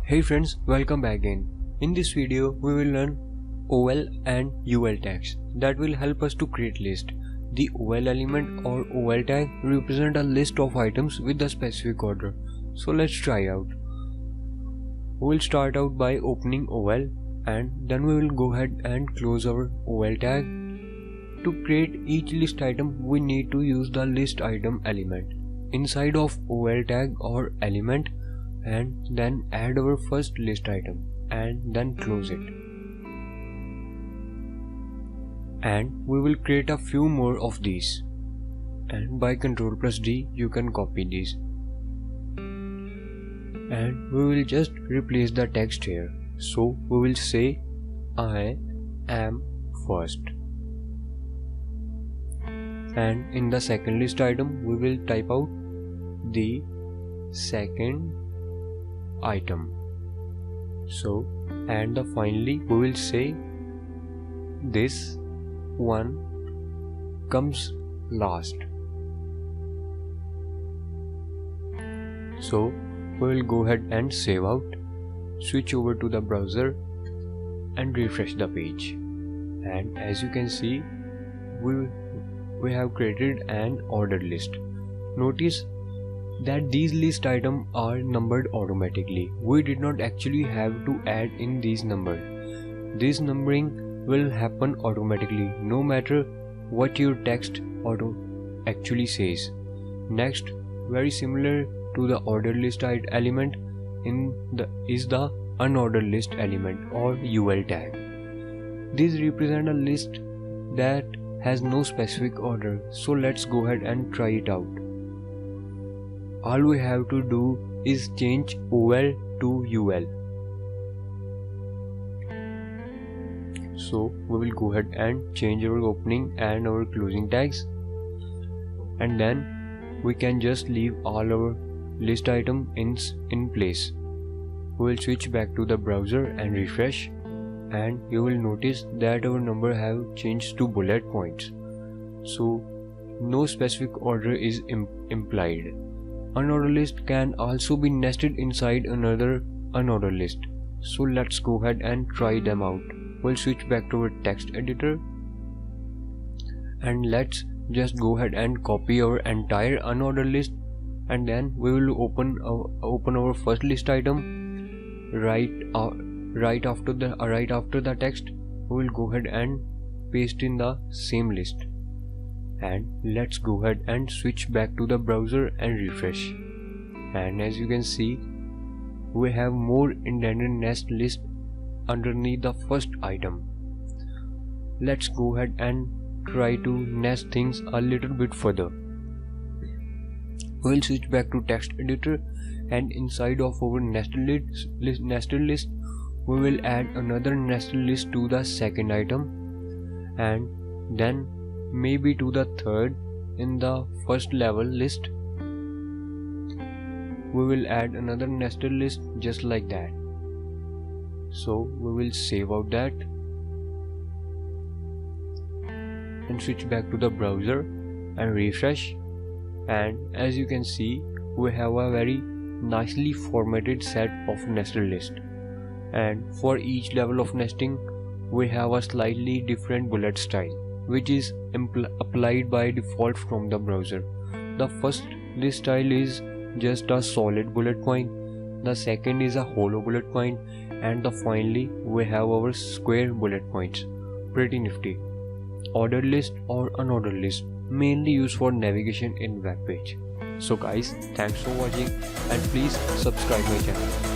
Hey friends, welcome back again. In this video, we will learn OL and UL tags that will help us to create list. The OL element or OL tag represent a list of items with a specific order. So let's try out. We will start out by opening OL and then we will go ahead and close our OL tag. To create each list item, we need to use the list item element inside of OL tag or element, and then add our first list item and then close it. And we will create a few more of these, and by Ctrl+D you can copy these, and we will just replace the text here. So we will say I am first, and in the second list item we will type out the second item. So and finally we will say this one comes last. So we will go ahead and save out, switch over to the browser and refresh the page, and as you can see we have created an ordered list. Notice that these list items are numbered automatically. We did not actually have to add in these numbers. This numbering will happen automatically no matter what your text auto actually says. Next, very similar to the ordered list element is the unordered list element or UL tag. These represent a list that has no specific order. So let's go ahead and try it out. All we have to do is change OL to UL. So we will go ahead and change our opening and our closing tags, and then we can just leave all our list item in place. We will switch back to the browser and refresh, and you will notice that our number have changed to bullet points. So no specific order is implied. Unordered list can also be nested inside another unordered list. So let's go ahead and try them out. We'll switch back to our text editor, and let's just go ahead and copy our entire unordered list, and then we will open our first list item right after the text. We will go ahead and paste in the same list, and let's go ahead and switch back to the browser and refresh, and as you can see we have more indented nest list underneath the first item. Let's go ahead and try to nest things a little bit further. We'll switch back to text editor, and inside of our nested list we will add another nested list to the second item, and then maybe to the third. In the first level list we will add another nested list just like that. So we will save out that and switch back to the browser and refresh, and as you can see we have a very nicely formatted set of nested list, and for each level of nesting we have a slightly different bullet style which is applied by default from the browser. The first list style is just a solid bullet point, the second is a hollow bullet point, and finally we have our square bullet points. Pretty nifty. Ordered list or unordered list, mainly used for navigation in web page. So guys, thanks for watching and please subscribe my channel.